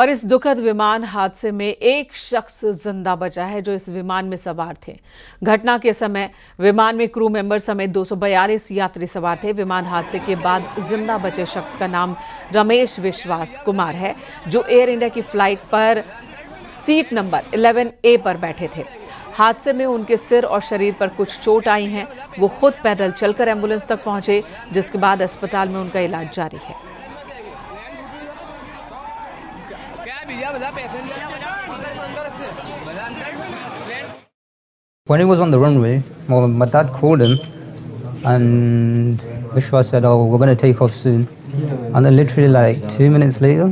और इस दुखद विमान हादसे में एक शख्स जिंदा बचा है जो इस विमान में सवार थे। घटना के समय विमान में क्रू मेंबर समेत 242 यात्री सवार थे। विमान हादसे के बाद जिंदा बचे शख्स का नाम रमेश विश्वास कुमार है, जो एयर इंडिया की फ्लाइट पर सीट नंबर 11A पर बैठे थे। हादसे में उनके सिर और शरीर पर कुछ चोट आई हैं। वो खुद पैदल चलकर एम्बुलेंस तक पहुंचे, जिसके बाद अस्पताल में उनका इलाज जारी है। When he was on the runway, my dad called him and Vishwa said, "Oh, we're going to take off soon." And then literally like 2 minutes later,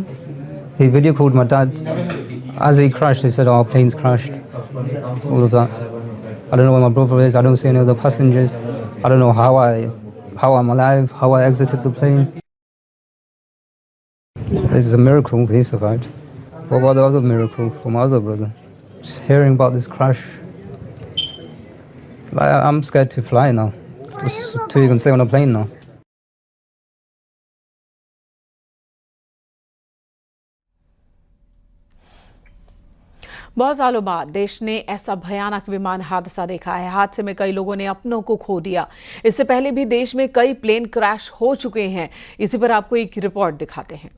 he video called my dad. As he crashed, he said, "Oh, plane's crashed." All of that. I don't know where my brother is. I don't see any other passengers. I don't know how I'm alive, how I exited the plane. This is a miracle he survived. What about the other miracle for my other brother? Just hearing about this crash. I'm scared to fly now, just to even sit on a plane now. बहुत सालों बाद देश ने ऐसा भयानक विमान हादसा देखा है। हादसे में कई लोगों ने अपनों को खो दिया। इससे पहले भी देश में कई प्लेन क्रैश हो चुके हैं। इसी पर आपको एक रिपोर्ट दिखाते हैं।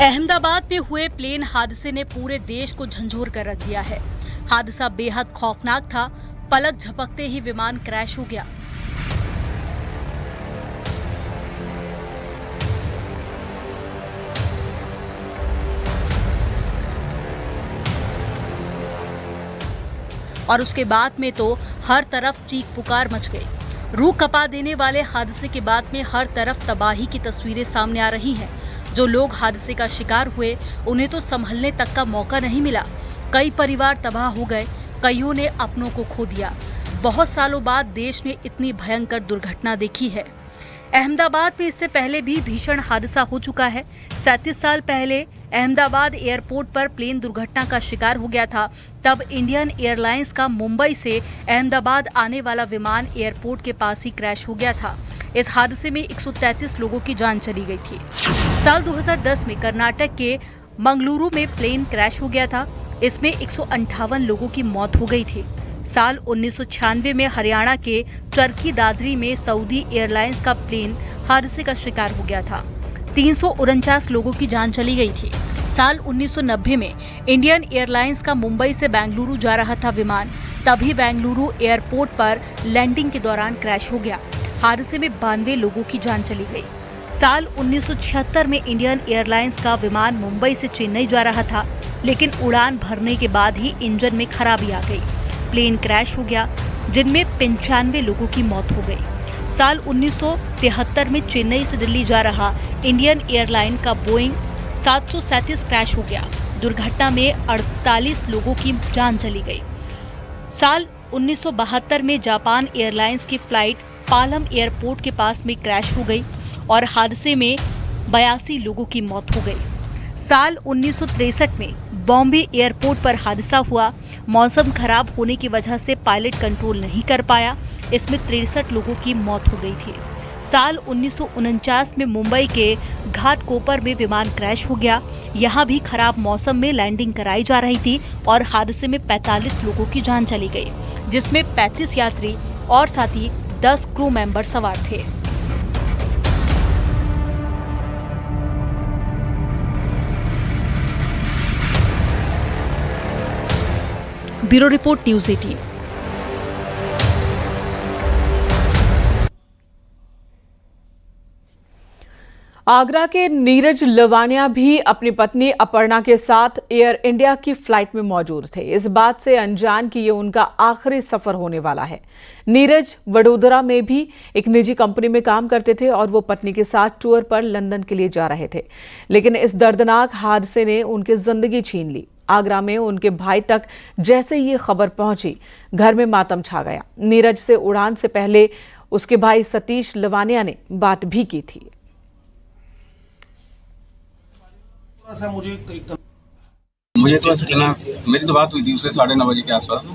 अहमदाबाद में हुए प्लेन हादसे ने पूरे देश को झंझोर कर रख दिया है। हादसा बेहद खौफनाक था। पलक झपकते ही विमान क्रैश हो गया। और उसके बाद में तो हर तरफ चीख पुकार मच गई। रूह कपा देने वाले हादसे के बाद में हर तरफ तबाही की तस्वीरें सामने आ रही हैं। जो लोग हादसे का शिकार हुए, उन्हें तो संभलने तक का मौका नहीं मिला। कई परिवार तबाह हो गए, कईयों ने अपनों को खो दिया। बहुत सालों बाद देश ने इतनी भयंकर दुर्घटना देखी है। अहमदाबाद में इससे पहले भी भीषण हादसा हो चुका है। 37 साल पहले अहमदाबाद एयरपोर्ट पर प्लेन दुर्घटना का शिकार हो गया था। तब इंडियन एयरलाइंस का मुंबई से अहमदाबाद आने वाला विमान एयरपोर्ट के पास ही क्रैश हो गया था। इस हादसे में 133 लोगों की जान चली गई थी। साल 2010 में कर्नाटक के मंगलुरु में प्लेन क्रैश हो गया था। इसमें 158 लोगों की मौत हो गई थी। साल 1996 में हरियाणा के चरखी दादरी में सऊदी एयरलाइंस का प्लेन हादसे का शिकार हो गया था। 349 लोगों की जान चली गई थी। साल 1990 में इंडियन एयरलाइंस का मुंबई से बेंगलुरु जा रहा था विमान, तभी बेंगलुरु एयरपोर्ट पर लैंडिंग के दौरान क्रैश हो गया। हादसे में 92 लोगों की जान चली गई। साल 1976 में इंडियन एयरलाइंस का विमान मुंबई से चेन्नई जा रहा था, लेकिन उड़ान भरने के बाद ही इंजन में खराबी आ गई। प्लेन क्रैश हो गया, जिनमें 95 लोगों की मौत हो गई। साल 1973 में चेन्नई से दिल्ली जा रहा इंडियन एयरलाइन का बोइंग 737 क्रैश हो गया। दुर्घटना में 48 लोगों की जान चली गई। साल 1972 में जापान एयरलाइंस की फ्लाइट पालम एयरपोर्ट के पास में क्रैश हो गई और हादसे में 82 लोगों की मौत हो गई। साल 1963 में बॉम्बे एयरपोर्ट पर हादसा हुआ। मौसम खराब होने की वजह से पायलट कंट्रोल नहीं कर पाया। इसमें 63 लोगों की मौत हो गई थी। साल 1949 में मुंबई के घाटकोपर में विमान क्रैश हो गया। यहां भी खराब मौसम में लैंडिंग कराई जा रही थी और हादसे में 45 लोगों की जान चली गई, जिसमें 35 यात्री और साथ ही 10 क्रू मेंबर सवार थे। Bureau report, news 18। आगरा के नीरज लवानिया भी अपनी पत्नी अपर्णा के साथ एयर इंडिया की फ्लाइट में मौजूद थे। इस बात से अनजान कि ये उनका आखिरी सफर होने वाला है। नीरज वडोदरा में भी एक निजी कंपनी में काम करते थे और वो पत्नी के साथ टूर पर लंदन के लिए जा रहे थे, लेकिन इस दर्दनाक हादसे ने उनकी जिंदगी छीन ली। आगरा में उनके भाई तक जैसे ये खबर पहुंची, घर में मातम छा गया। नीरज से उड़ान से पहले उसके भाई सतीश लवानिया ने बात भी की थी। मुझे तो ऐसा चला, मेरी तो बात हुई थी उससे 9:30 बजे के आसपास।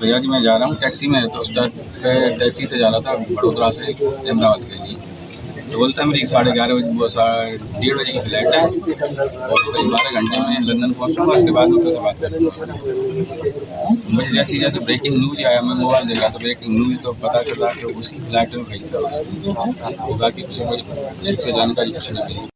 भैया जी मैं जा रहा हूँ टैक्सी में, तो उस टैक्सी से जा रहा था बड़ोदरा से अहमदाबाद के लिए। तो बोलता है मेरी 11:30 बजे 1:30 बजे की फ्लाइट है और करीब 12 घंटे में लंदन पहुँचूँगा, उसके बाद मैं तुझसे बात करूँगा। मुझे जैसे ब्रेकिंग न्यूज़ आया, मैं मोबाइल देखा तो ब्रेकिंग न्यूज़ तो पता चला कि उसी फ्लाइट में भाई था होगा कि कुछ मुझे ठीक से जानकारी कुछ नहीं मिली।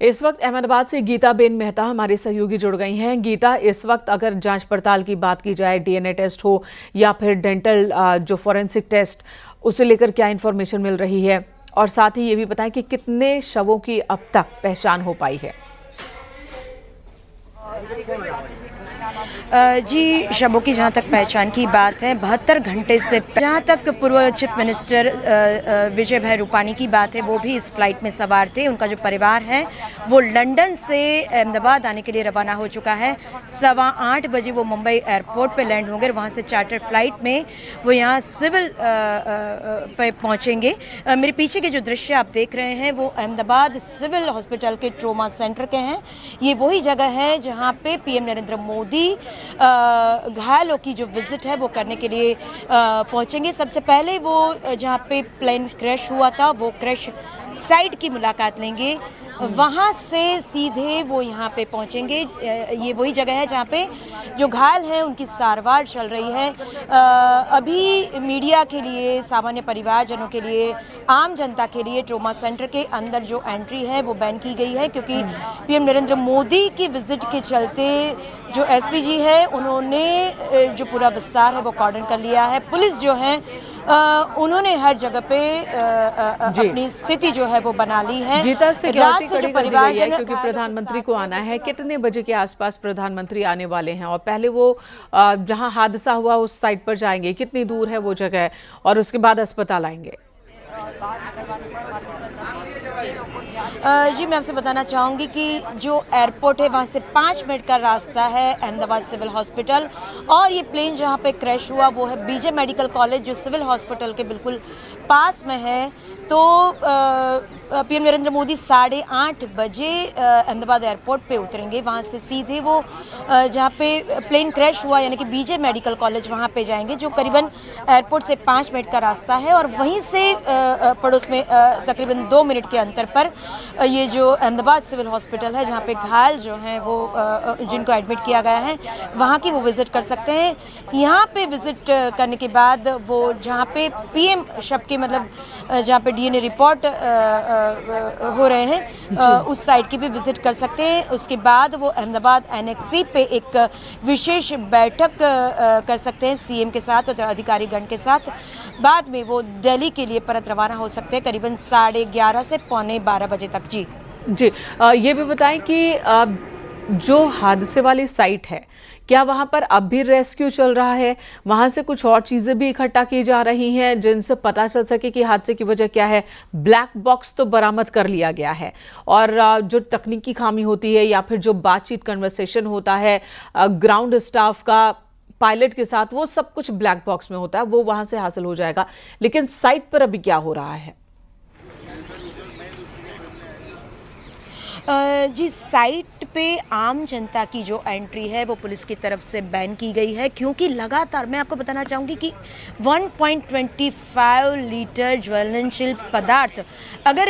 इस वक्त अहमदाबाद से गीता बेन मेहता हमारी सहयोगी जुड़ गई हैं। गीता, इस वक्त अगर जांच पड़ताल की बात की जाए, डीएनए टेस्ट हो या फिर डेंटल जो फॉरेंसिक टेस्ट, उसे लेकर क्या इन्फॉर्मेशन मिल रही है, और साथ ही ये भी बताएं कि कितने शवों की अब तक पहचान हो पाई है? जी, शवों की जहाँ तक पहचान की बात है, 72 घंटे से जहाँ तक पूर्व चीफ मिनिस्टर विजय भाई रूपानी की बात है, वो भी इस फ्लाइट में सवार थे। उनका जो परिवार है वो लंदन से अहमदाबाद आने के लिए रवाना हो चुका है। 8:15 बजे वो मुंबई एयरपोर्ट पे लैंड होंगे, वहाँ से चार्टर फ्लाइट में वो यहाँ सिविल पे पहुँचेंगे। मेरे पीछे के जो दृश्य आप देख रहे हैं वो अहमदाबाद सिविल हॉस्पिटल के ट्रोमा सेंटर के हैं। ये वही जगह है जहाँ पे पीएम नरेंद्र मोदी घायलों की जो विजिट है वो करने के लिए पहुंचेंगे। सबसे पहले वो जहां पे प्लेन क्रैश हुआ था वो क्रैश साइट की मुलाकात लेंगे, वहाँ से सीधे वो यहाँ पे पहुँचेंगे। ये वही जगह है जहाँ पे जो घायल हैं उनकी सारवार चल रही है। अभी मीडिया के लिए, सामान्य परिवारजनों के लिए, आम जनता के लिए ट्रोमा सेंटर के अंदर जो एंट्री है वो बैन की गई है, क्योंकि पीएम नरेंद्र मोदी की विजिट के चलते जो एसपीजी है उन्होंने जो पूरा विस्तार है वो कॉर्डन कर लिया है। पुलिस जो है उन्होंने हर जगह पे अपनी स्थिति जो है वो बना ली है। गीता, सिक्योरिटी कड़ी कर दी गई है क्योंकि घायलों प्रधानमंत्री को आना है। कितने बजे के आसपास प्रधानमंत्री आने वाले हैं, और पहले वो जहां हादसा हुआ उस साइट पर जाएंगे, कितनी दूर है वो जगह, और उसके बाद अस्पताल आएंगे? जी, मैं आपसे बताना चाहूँगी कि जो एयरपोर्ट है वहाँ से 5 मिनट का रास्ता है अहमदाबाद सिविल हॉस्पिटल, और ये प्लेन जहाँ पे क्रैश हुआ वो है बीजे मेडिकल कॉलेज जो सिविल हॉस्पिटल के बिल्कुल पास में है। तो पीएम नरेंद्र मोदी 8:30 बजे अहमदाबाद एयरपोर्ट पे उतरेंगे। वहाँ से सीधे वो जहाँ पे प्लेन क्रैश हुआ यानी कि बीजे मेडिकल कॉलेज वहाँ पे जाएंगे, जो करीबन एयरपोर्ट से 5 मिनट का रास्ता है, और वहीं से पड़ोस में तकरीबन 2 मिनट के अंतर पर ये जो अहमदाबाद सिविल हॉस्पिटल है जहाँ पे घायल जो हैं वो जिनको एडमिट किया गया है वहाँ की वो विज़िट कर सकते हैं। यहाँ पे विज़िट करने के बाद वो जहाँ पे पीएम शव की मतलब जहाँ पे डीएनए रिपोर्ट हो रहे हैं उस साइट की भी विज़िट कर सकते हैं। उसके बाद वो अहमदाबाद एनेक्सी पे एक विशेष बैठक कर सकते हैं सीएम के साथ और अधिकारीगण के साथ। बाद में वो दिल्ली के लिए परत रवाना हो सकते हैं करीबन 11:30 से 11:45 बजे तक। जी, ये भी बताएं कि जो हादसे वाली साइट है, क्या वहां पर अब भी रेस्क्यू चल रहा है? वहां से कुछ और चीजें भी इकट्ठा की जा रही हैं जिनसे पता चल सके कि हादसे की वजह क्या है? ब्लैक बॉक्स तो बरामद कर लिया गया है, और जो तकनीकी खामी होती है या फिर जो बातचीत कन्वर्सेशन होता है ग्राउंड स्टाफ का पायलट के साथ, वो सब कुछ ब्लैक बॉक्स में होता है, वो वहां से हासिल हो जाएगा। लेकिन साइट पर अभी क्या हो रहा है? जी, साइट पे आम जनता की जो एंट्री है वो पुलिस की तरफ से बैन की गई है, क्योंकि लगातार मैं आपको बताना चाहूँगी कि 1.25 लीटर ज्वलनशील पदार्थ अगर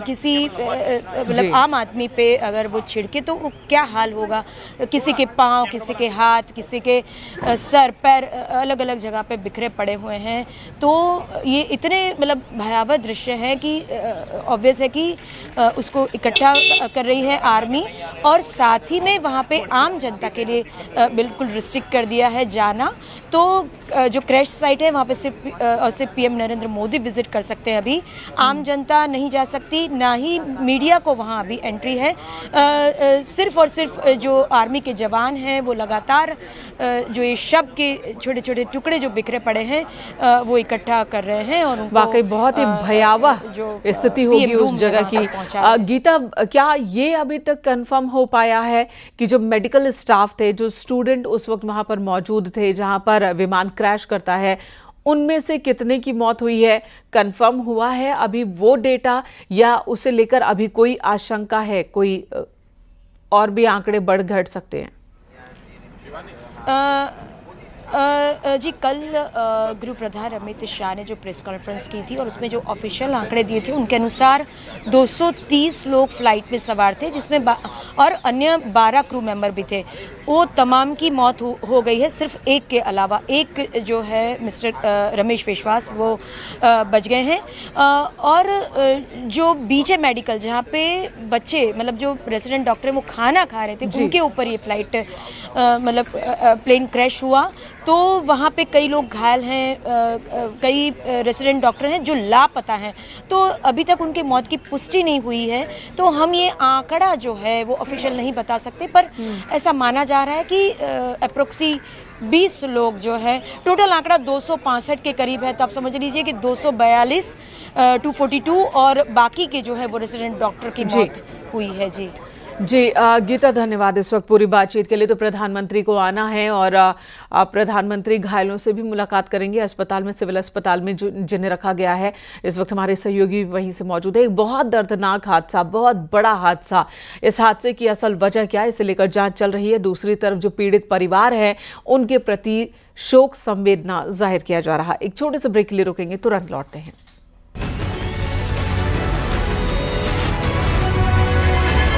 किसी मतलब आम आदमी पे अगर वो छिड़के तो वो क्या हाल होगा। किसी के पाँव, किसी के हाथ, किसी के सर पैर अलग अलग जगह पे बिखरे पड़े हुए हैं। तो ये इतने मतलब भयावह दृश्य है कि ऑब्वियस है कि उसको इकट्ठा कर रही है आर्मी, और साथ ही में वहाँ पे आम जनता के लिए बिल्कुल रिस्ट्रिक्ट कर दिया है जाना। तो जो क्रैश साइट है वहाँ पे सिर्फ पीएम नरेंद्र मोदी विजिट कर सकते हैं। अभी आम जनता नहीं जा सकती, ना ही मीडिया को वहाँ अभी एंट्री है। सिर्फ और सिर्फ जो आर्मी के जवान हैं वो लगातार जो ये शव के छोटे छोटे टुकड़े जो बिखरे पड़े हैं वो इकट्ठा कर रहे हैं, और वाकई बहुत ही भयावह स्थिति होगी उस जगह की। गीता, क्या ये अभी तक कंफर्म हो पाया है कि जो मेडिकल स्टाफ थे, जो स्टूडेंट उस वक्त वहां पर मौजूद थे जहां पर विमान क्रैश करता है, उनमें से कितने की मौत हुई है कंफर्म हुआ है अभी वो डेटा, या उसे लेकर अभी कोई आशंका है, कोई और भी आंकड़े बढ़ घट सकते हैं? जी कल गृह प्रधान अमित शाह ने जो प्रेस कॉन्फ्रेंस की थी और उसमें जो ऑफिशियल आंकड़े दिए थे उनके अनुसार 230 लोग फ्लाइट में सवार थे, जिसमें और अन्य 12 क्रू मेंबर भी थे। वो तमाम की मौत हो गई है, सिर्फ एक के अलावा, एक जो है मिस्टर रमेश विश्वास वो बच गए हैं। और जो बीजे मेडिकल जहाँ पे बच्चे मतलब जो रेसिडेंट डॉक्टर हैं वो खाना खा रहे थे, उनके ऊपर ये फ्लाइट मतलब प्लेन क्रैश हुआ, तो वहाँ पे कई लोग घायल हैं, कई रेसिडेंट डॉक्टर हैं जो लापता हैं, तो अभी तक उनकी मौत की पुष्टि नहीं हुई है। तो हम ये आंकड़ा जो है वो ऑफिशियल नहीं बता सकते, पर ऐसा माना जा रहा है कि अप्रोक्सी 20 लोग जो है, टोटल आंकड़ा 265 के करीब है, तो आप समझ लीजिए कि 242 242 और बाकी के जो है वो रेसिडेंट डॉक्टर की मौत हुई है। जी गीता, धन्यवाद इस वक्त पूरी बातचीत के लिए। तो प्रधानमंत्री को आना है और प्रधानमंत्री घायलों से भी मुलाकात करेंगे अस्पताल में, सिविल अस्पताल में जिन्हें रखा गया है। इस वक्त हमारे सहयोगी वहीं से मौजूद है। एक बहुत दर्दनाक हादसा, बहुत बड़ा हादसा। इस हादसे की असल वजह क्या है, इसे लेकर जांच चल रही है। दूसरी तरफ जो पीड़ित परिवार है उनके प्रति शोक संवेदना जाहिर किया जा रहा है। एक छोटे से ब्रेक के लिए रुकेंगे, तुरंत लौटते हैं।